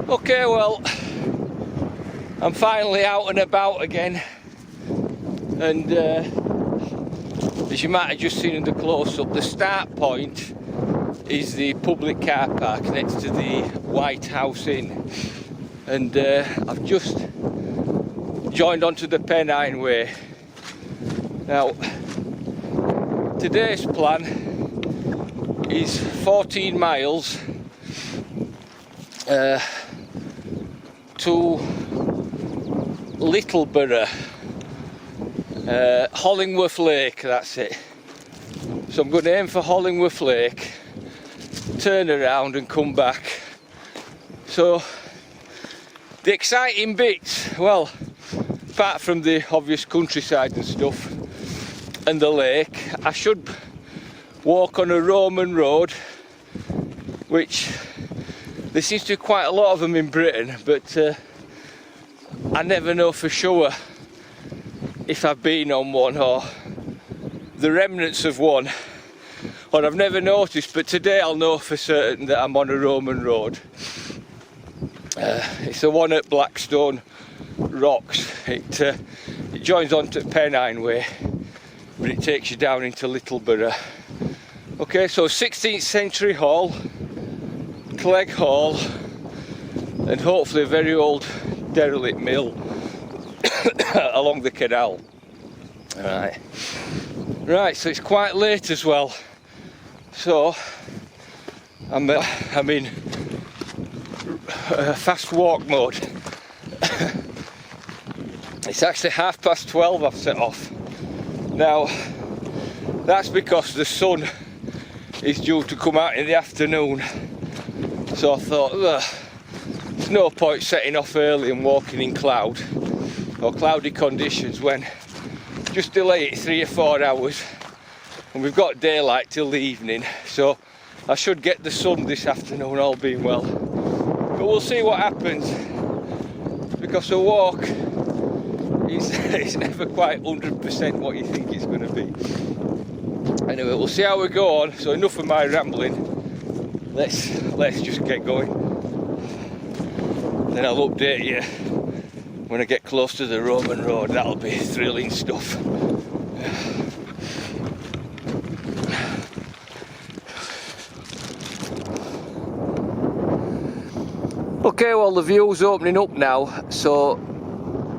Okay, well, I'm finally out and about again, and as you might have just seen in the close-up, the start point is the public car park next to the White House Inn, and I've just joined onto the Pennine Way. Now, today's plan is 14 miles to Littleborough, Hollingworth Lake, that's it. So I'm going to aim for Hollingworth Lake, turn around and come back. So the exciting bits, well, apart from the obvious countryside and stuff and the lake, I should walk on a Roman road, which there seems to be quite a lot of them in Britain, but I never know for sure if I've been on one or the remnants of one, or I've never noticed, but today I'll know for certain that I'm on a Roman road. It's the one at Blackstone Rocks. It joins onto Pennine Way, but it takes you down into Littleborough. Okay, so 16th century hall, Clegg Hall, and hopefully a very old derelict mill along the canal. Right, so it's quite late as well, so I'm in fast walk mode. It's actually 12:30 I've set off. Now, that's because the sun is due to come out in the afternoon. So I thought, there's no point setting off early and walking in cloud or cloudy conditions when just delay it 3 or 4 hours, and we've got daylight till the evening, so I should get the sun this afternoon, all being well. But we'll see what happens, because a walk is never quite 100% what you think it's going to be. Anyway, we'll see how we go on. So enough of my rambling. Let's just get going. Then I'll update you when I get close to the Roman road. That'll be thrilling stuff. Okay, well, the view's opening up now, so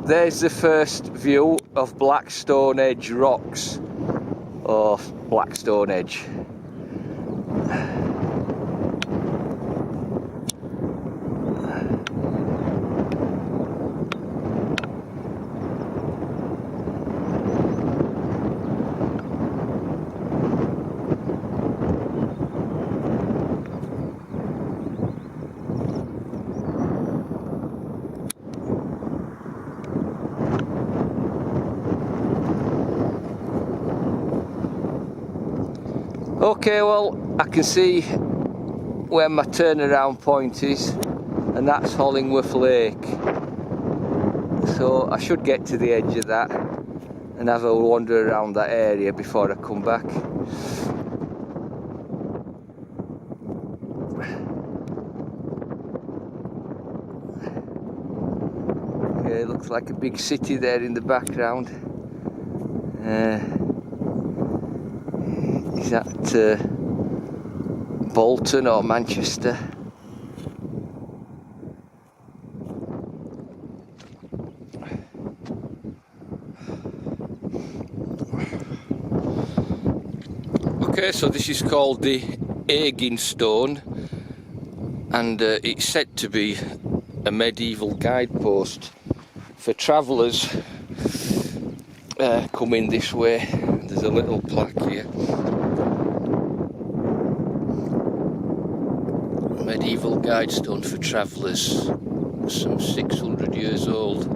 there's the first view of Blackstone Edge rocks, or Blackstone Edge. Okay, well, I can see where my turnaround point is, and that's Hollingworth Lake. So I should get to the edge of that and have a wander around that area before I come back. Okay, looks like a big city there in the background. Is that Bolton or Manchester? Okay, so this is called the Agin Stone, and it's said to be a medieval guidepost for travellers coming this way. There's a little plaque here. Medieval guide stone for travellers, some 600 years old.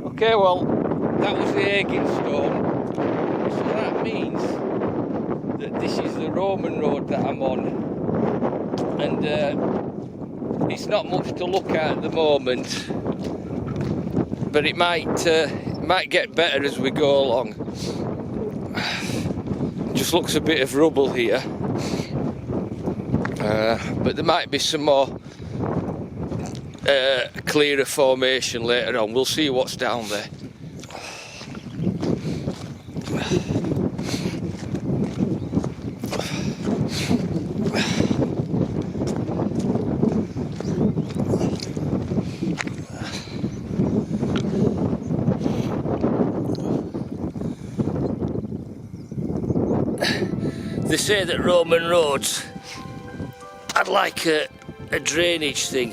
Okay, well, that was the Agin stone, so that means that this is the Roman road that I'm on, and it's not much to look at the moment, but it might get better as we go along. Just looks a bit of rubble here, but there might be some more clearer formation later on. We'll see what's down there. They say that Roman roads had like a drainage thing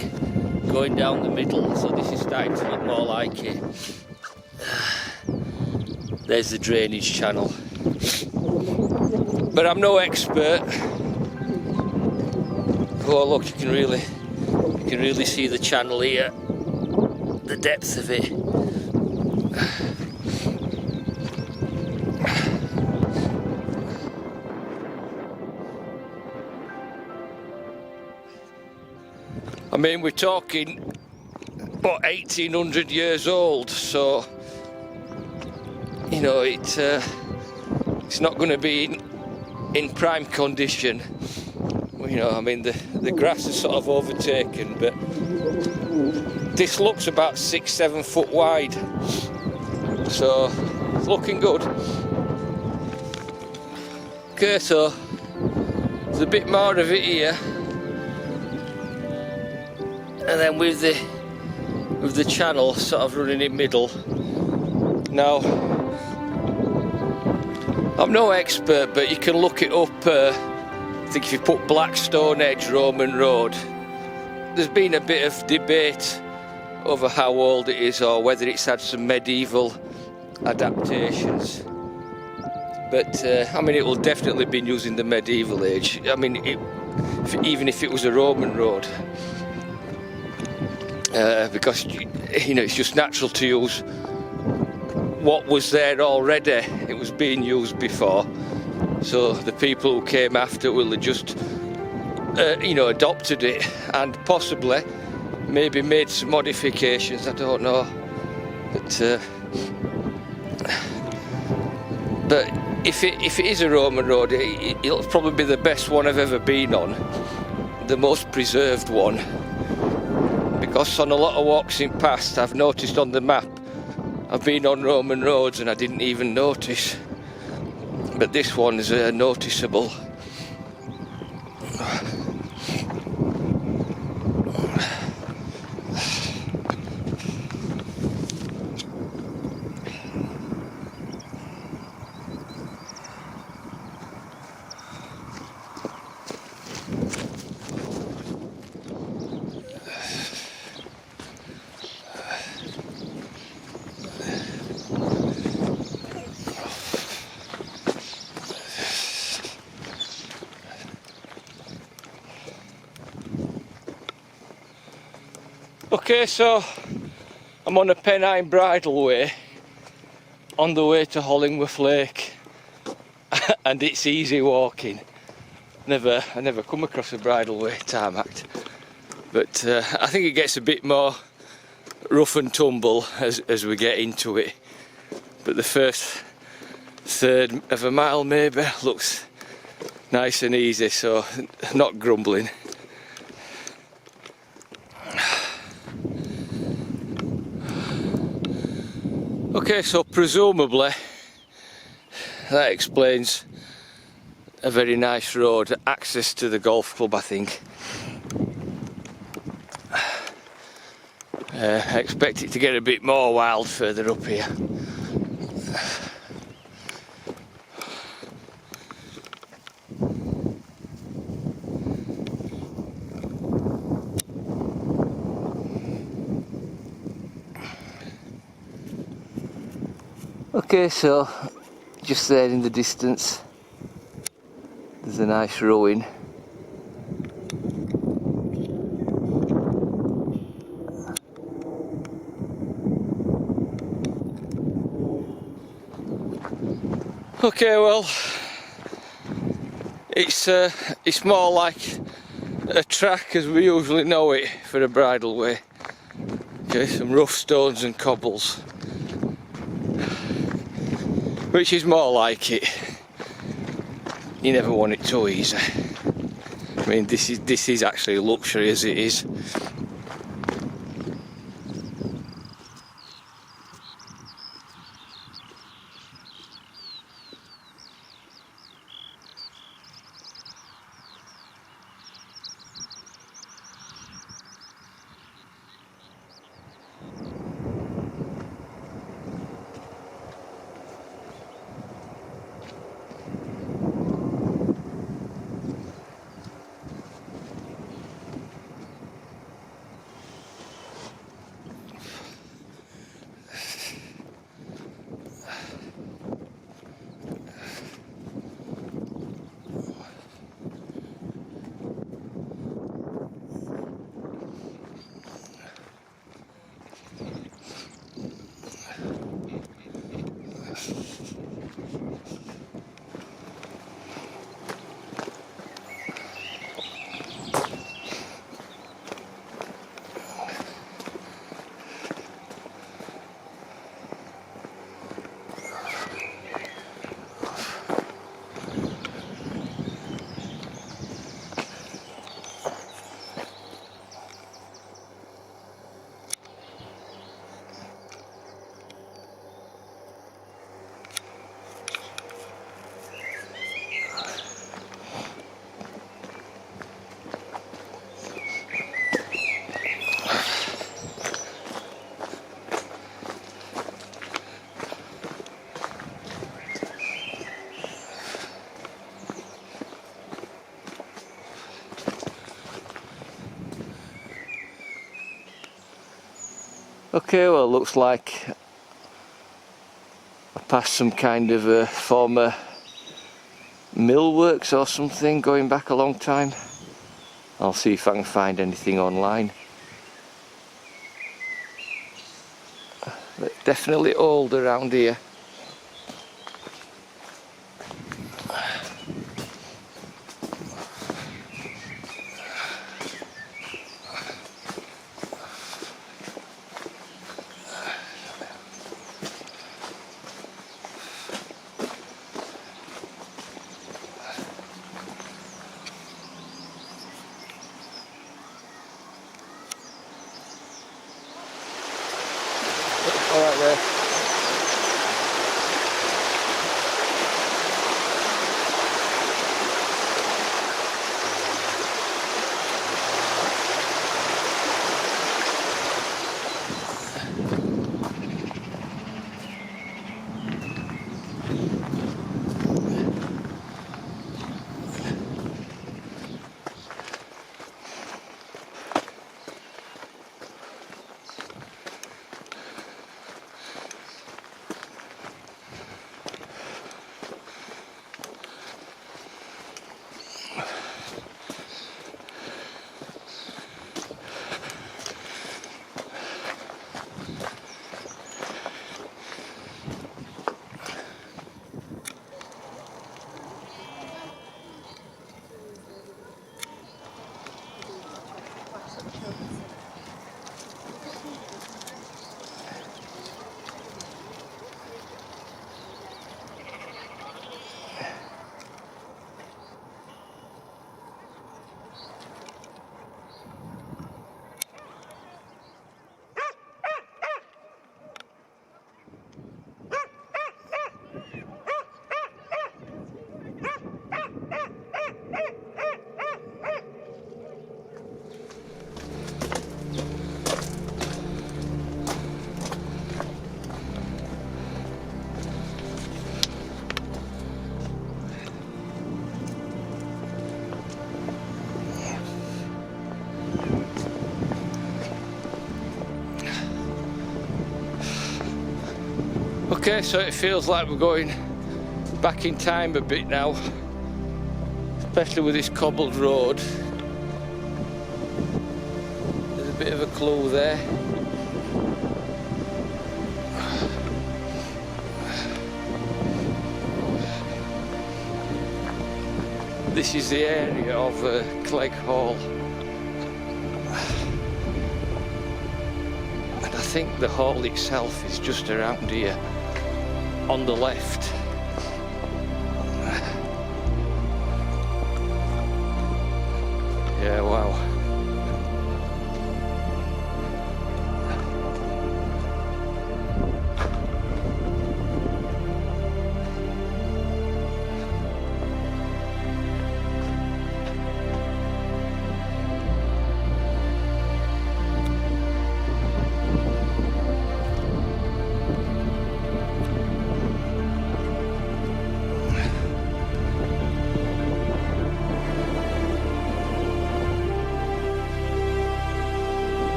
going down the middle, so this is starting to look more like it. There's the drainage channel, but I'm no expert. Oh look, you can really see the channel here, the depth of it. I mean, we're talking, what, 1800 years old, so, you know, it's not going to be in prime condition. You know, I mean, the grass is sort of overtaken, but this looks about 6-7 foot wide, so it's looking good. Okay, so there's a bit more of it here. And then with the channel sort of running in middle. Now, I'm no expert, but you can look it up. I think if you put Blackstone Edge Roman Road, there's been a bit of debate over how old it is or whether it's had some medieval adaptations. But I mean, it will definitely be used in the medieval age. I mean, even if it was a Roman road. Because, you know, it's just natural to use what was there already. It was being used before, so the people who came after will have just you know, adopted it and possibly maybe made some modifications, I don't know, but if it is a Roman road, it'll probably be the best one I've ever been on, the most preserved one. Because on a lot of walks in past, I've noticed on the map, I've been on Roman roads and I didn't even notice. But this one is noticeable. Okay, so I'm on a Pennine Bridleway on the way to Hollingworth Lake, and it's easy walking. I never come across a bridleway tarmacked, but I think it gets a bit more rough and tumble as we get into it. But the first third of a mile maybe looks nice and easy, so not grumbling. Okay, so presumably that explains a very nice road, access to the golf club, I think. I expect it to get a bit more wild further up here. Okay, so just there in the distance there's a nice ruin. Okay, well, It's more like a track as we usually know it for a bridleway. Okay, some rough stones and cobbles, which is more like it. You never want it too easy. I mean, this is actually a luxury as it is. Okay, well, it looks like I passed some kind of a former mill works or something going back a long time. I'll see if I can find anything online. But definitely old around here. All right there. Okay, so it feels like we're going back in time a bit now, especially with this cobbled road. There's a bit of a clue there. This is the area of Clegg Hall, and I think the hall itself is just around here on the left. Yeah, wow.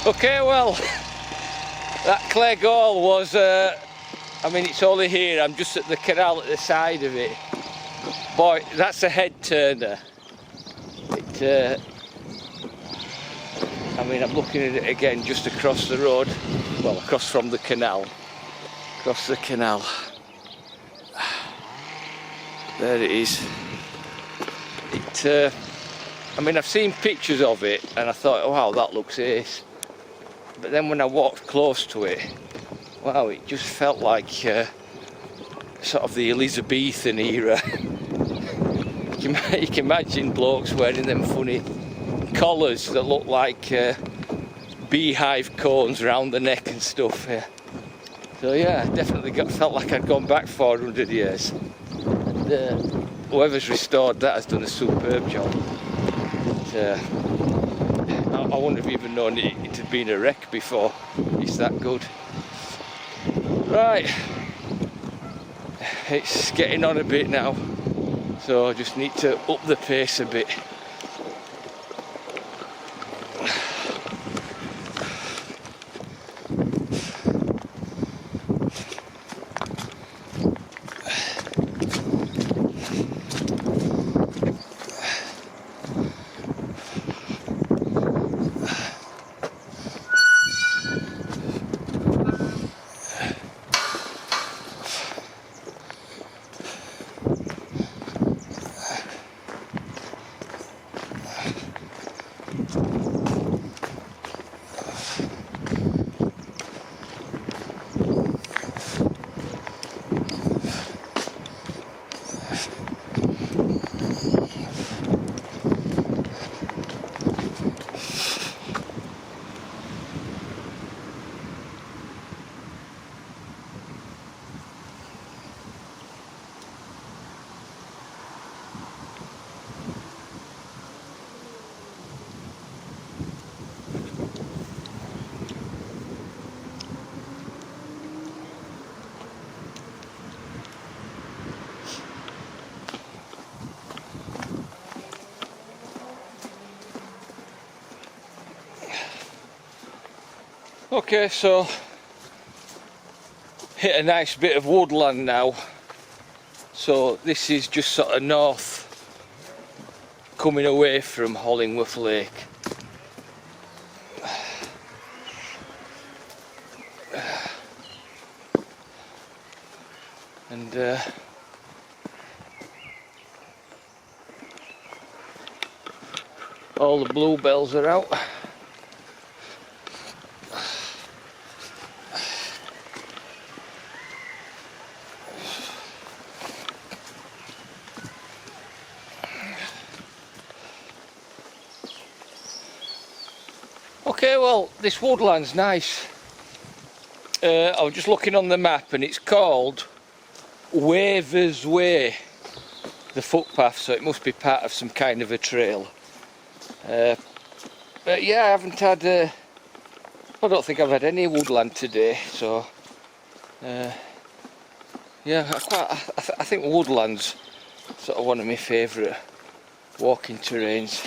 Okay, well, that Clegg Hall was, I mean, it's only here, I'm just at the canal at the side of it. Boy, that's a head turner. I mean, I'm looking at it again just across the road, well, across from the canal, across the canal. There it is. I mean, I've seen pictures of it and I thought, oh, wow, that looks ace. But then when I walked close to it, wow, it just felt like sort of the Elizabethan era. You can imagine blokes wearing them funny collars that look like beehive cones around the neck and stuff. Yeah. So yeah, definitely felt like I'd gone back 400 years. And whoever's restored that has done a superb job. But, I wouldn't have even known it had been a wreck before. It's that good. Right, it's getting on a bit now, so I just need to up the pace a bit. Okay, so hit a nice bit of woodland now. So this is just sort of north, coming away from Hollingworth Lake. And all the bluebells are out. Okay, well, this woodland's nice. I was just looking on the map and it's called Waver's Way, the footpath, so it must be part of some kind of a trail. But yeah, I haven't had, I don't think I've had any woodland today, so yeah, I think woodland's sort of one of my favourite walking terrains.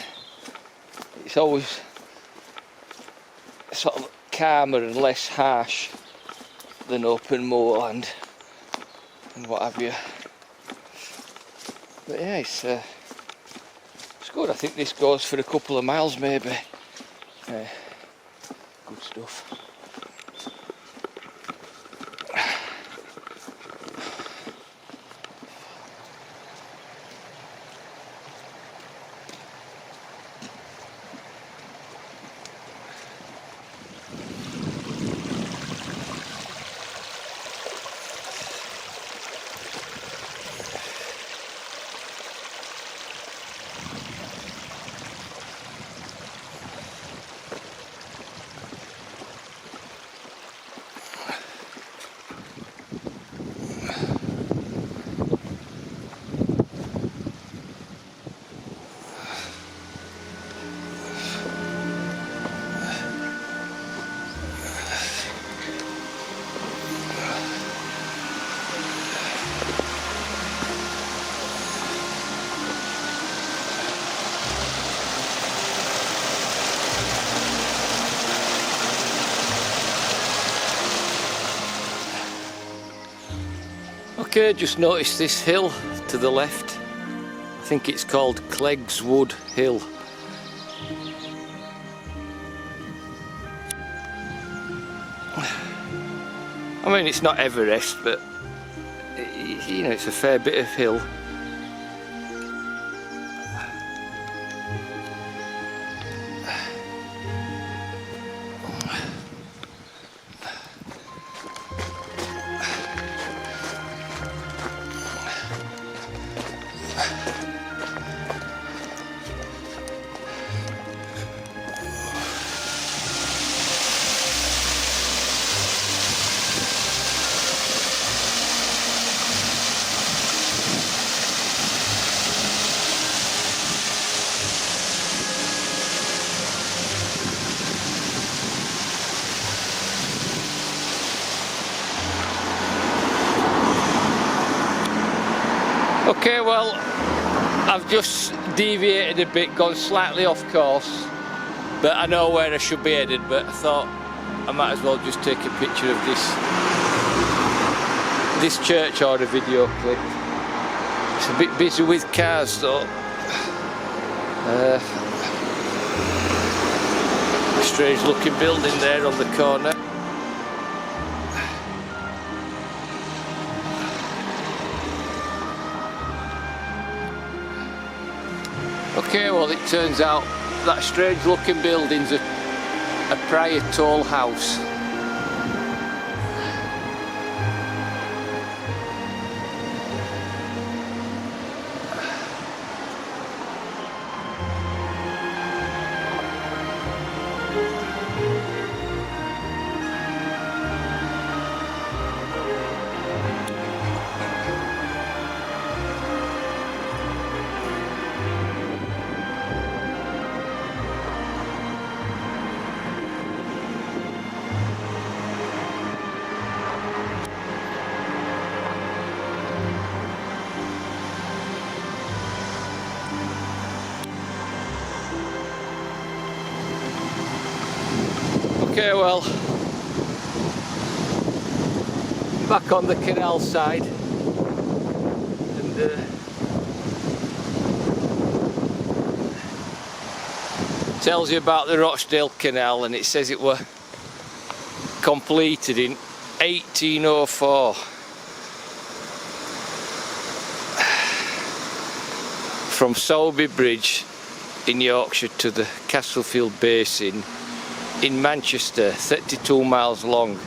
It's always sort of calmer and less harsh than open moorland and what have you. But yeah, it's good. I think this goes for a couple of miles maybe. Good stuff. Okay, just noticed this hill to the left. I think it's called Clegg's Wood Hill. I mean, it's not Everest, but you know, it's a fair bit of hill. Okay, well, I've just deviated a bit, gone slightly off course, but I know where I should be headed, but I thought I might as well just take a picture of this church or a video clip. It's a bit busy with cars though. A strange looking building there on the corner. Okay, well, it turns out that strange looking building's a prior toll house. Okay, well, back on the canal side, and tells you about the Rochdale Canal, and it says it were completed in 1804. From Sowerby Bridge in Yorkshire to the Castlefield Basin in Manchester, 32 miles long.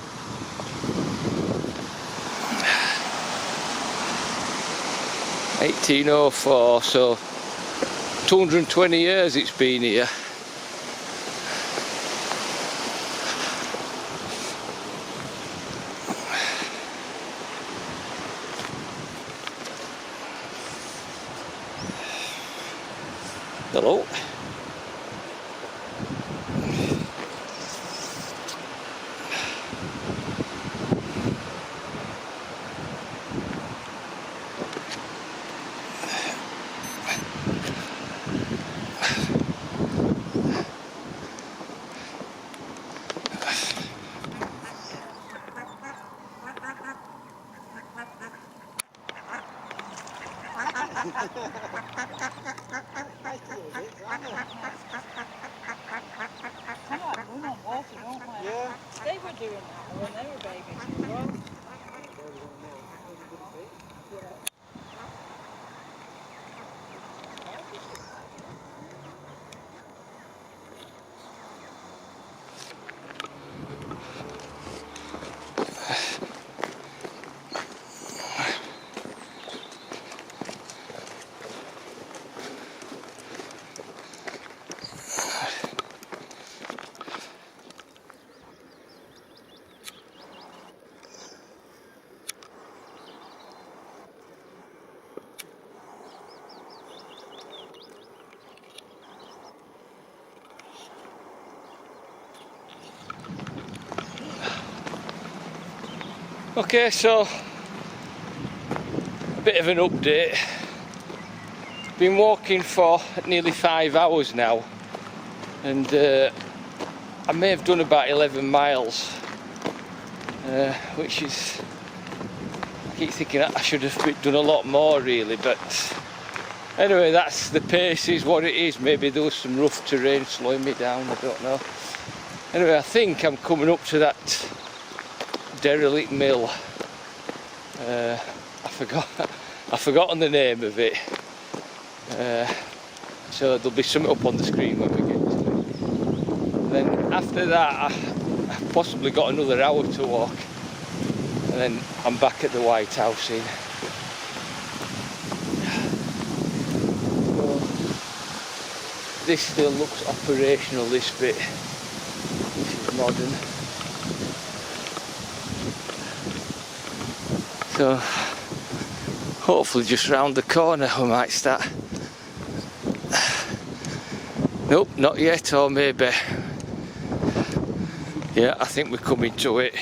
(1804), so 220 years it's been here. Hello. Yeah. They were doing that when they were babies as well. Okay, so a bit of an update. Been walking for nearly 5 hours now, and I may have done about 11 miles, which is, I keep thinking I should have done a lot more really, but anyway, that's the pace is what it is. Maybe there was some rough terrain slowing me down, I don't know. Anyway, I think I'm coming up to that Derelict Mill. I've forgotten the name of it, so there'll be something up on the screen when we get to it. And then after that I've possibly got another hour to walk, and then I'm back at the White House Inn. So, this still looks operational, this bit. This is modern. So hopefully just round the corner we might start. Nope, not yet, or maybe. Yeah, I think we're coming to it.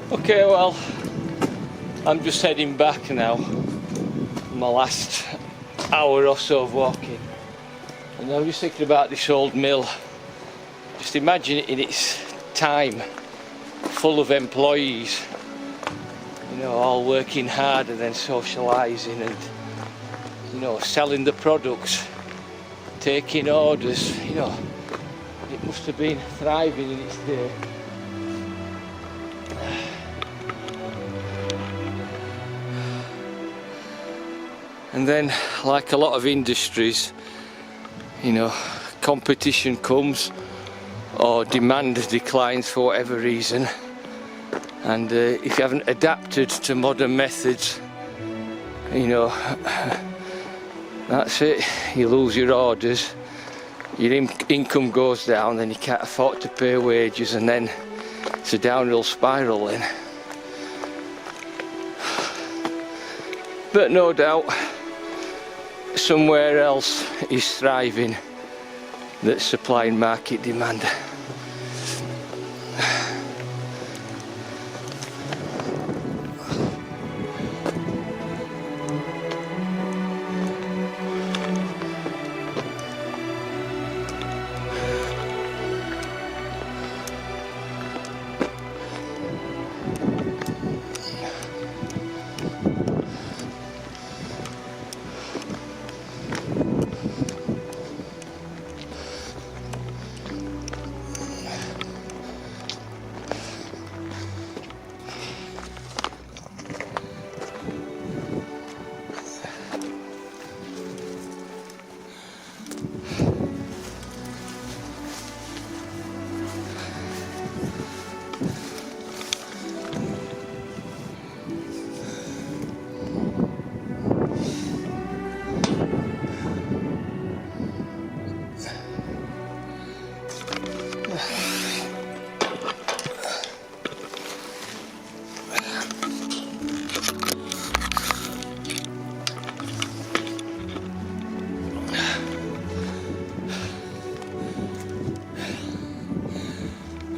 Okay, well, I'm just heading back now. My last hour or so of walking. And I'm just thinking about this old mill. Just imagine it in its time, full of employees, you know, all working hard and then socialising and, you know, selling the products, taking orders, you know. It must have been thriving in its day. And then, like a lot of industries, you know, competition comes or demand declines for whatever reason, and if you haven't adapted to modern methods, you know, that's it. You lose your orders, your income goes down, then you can't afford to pay wages, and then it's a downhill spiral then. But no doubt somewhere else is thriving that's supplying market demand.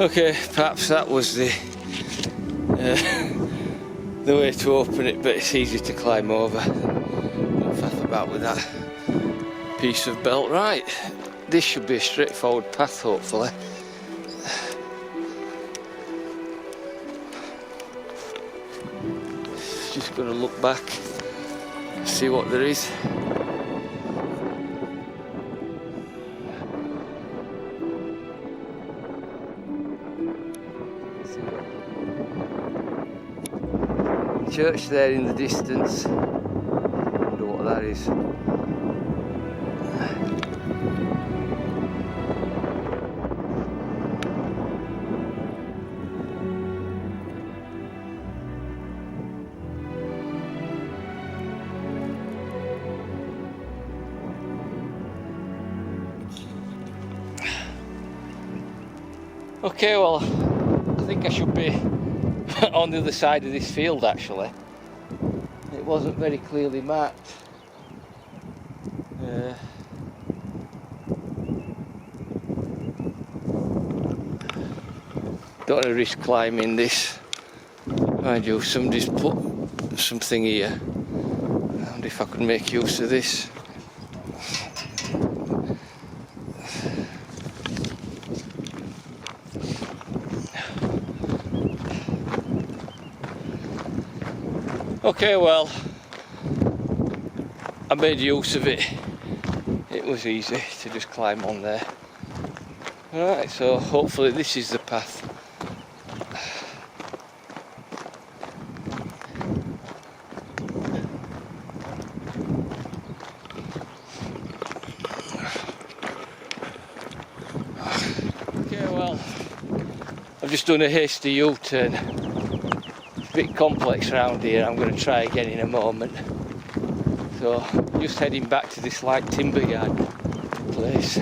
Okay, perhaps that was the way to open it, but it's easy to climb over. Don't faff about with that piece of belt. Right, this should be a straightforward path, hopefully. Just gonna look back, see what there is. Church there in the distance. Wonder what that is. Okay, well, I think I should be on the other side of this field actually. It wasn't very clearly marked. Don't want to risk climbing this. Mind you, somebody's put something here. I wonder if I could make use of this. Okay, well, I made use of it. It was easy to just climb on there. Alright, so hopefully this is the path. Okay, well, I've just done a hasty U-turn. It's a bit complex around here. I'm going to try again in a moment. So, just heading back to this like timber yard place.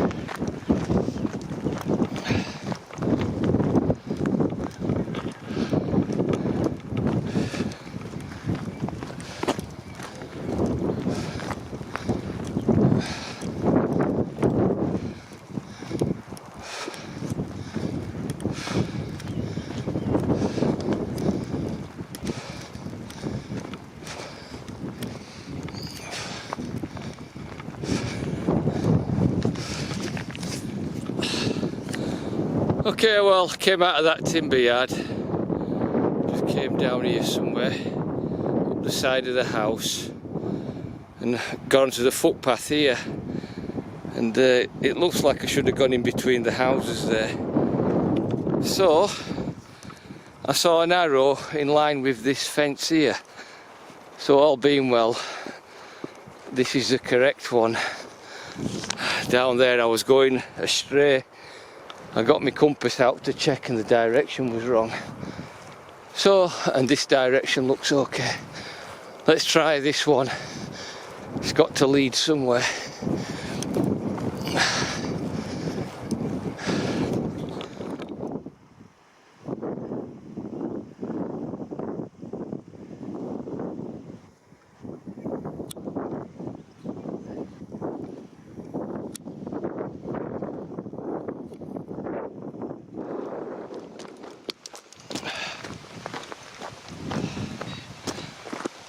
Okay, well, came out of that timber yard, just came down here somewhere, up the side of the house, and got onto the footpath here, and it looks like I should have gone in between the houses there. So I saw an arrow in line with this fence here, so all being well, this is the correct one. Down there I was going astray. I got my compass out to check and the direction was wrong. So, and this direction looks okay. Let's try this one. It's got to lead somewhere.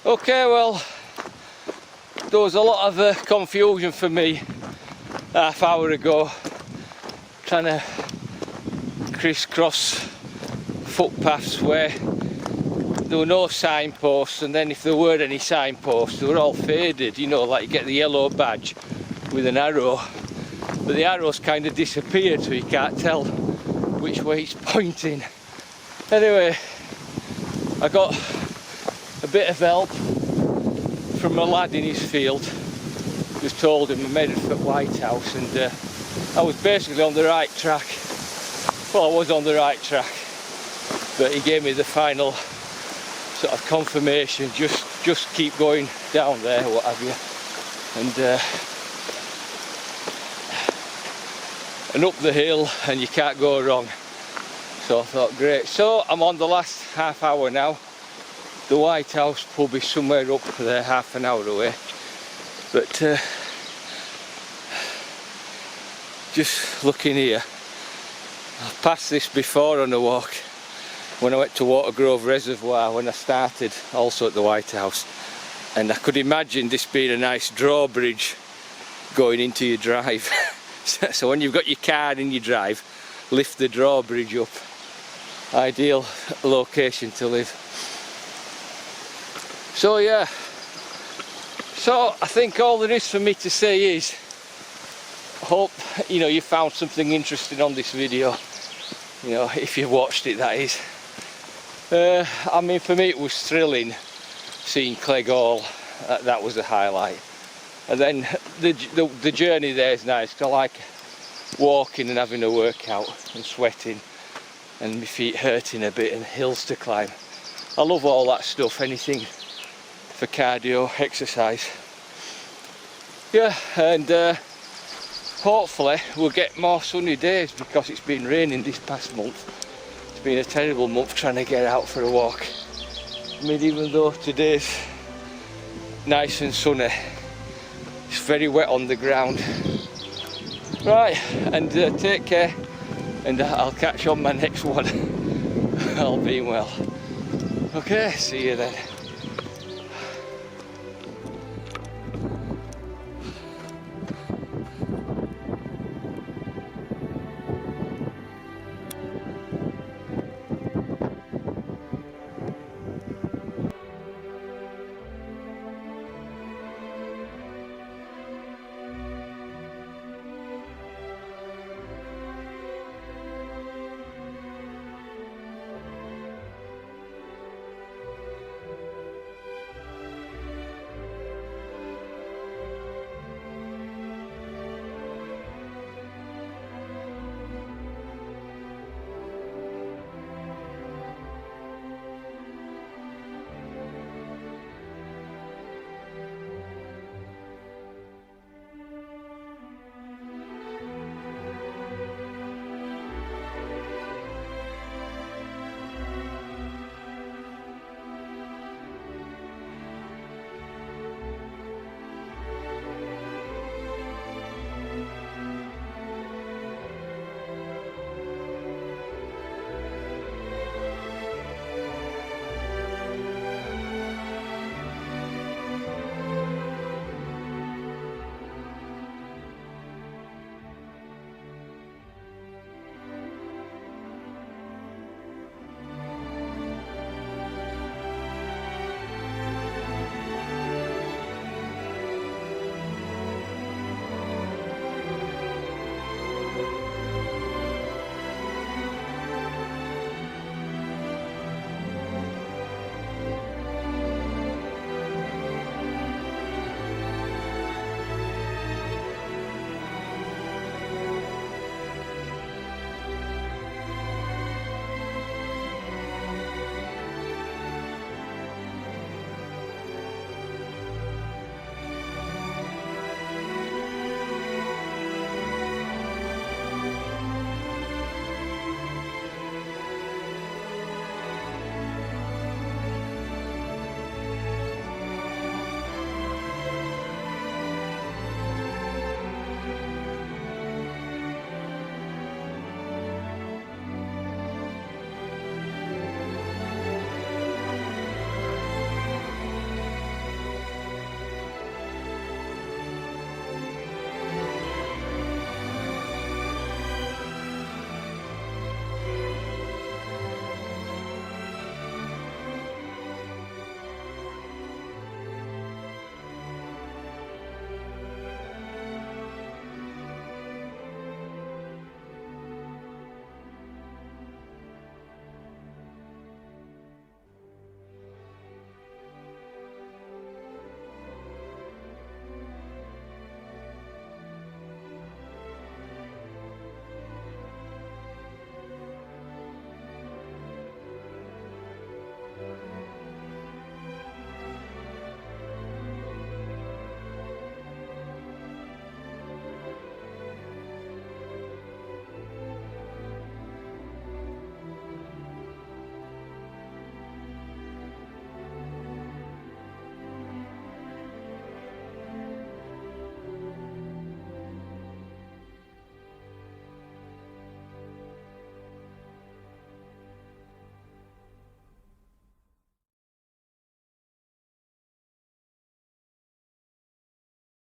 Okay, well, there was a lot of confusion for me half hour ago, trying to crisscross footpaths where there were no signposts, and then if there were any signposts, they were all faded, you know, like you get the yellow badge with an arrow, but the arrow's kind of disappeared, so you can't tell which way it's pointing. Anyway, I got a bit of help from a lad in his field. Just told him I made it for White House, and I was basically on the right track. Well, I was on the right track, but he gave me the final sort of confirmation, just keep going down there, what have you, and up the hill, and you can't go wrong. So I thought, great. So I'm on the last half hour now. The White House pub is somewhere up there, half an hour away. But just looking here, I've passed this before on a walk when I went to Watergrove Reservoir when I started, also at the White House. And I could imagine this being a nice drawbridge going into your drive. So when you've got your car in your drive, lift the drawbridge up. Ideal location to live. So yeah, so I think all there is for me to say is, hope you found something interesting on this video, if you watched it, that is. I mean, for me it was thrilling seeing Clegg Hall. That was a highlight, and then the journey there is nice, because I like walking and having a workout and sweating and my feet hurting a bit and hills to climb. I love all that stuff, anything for cardio, exercise. Yeah, and hopefully we'll get more sunny days, because it's been raining this past month. It's been a terrible month trying to get out for a walk. I mean, even though today's nice and sunny, it's very wet on the ground. Right, and take care, and I'll catch you on my next one. All being well. Okay, see you then.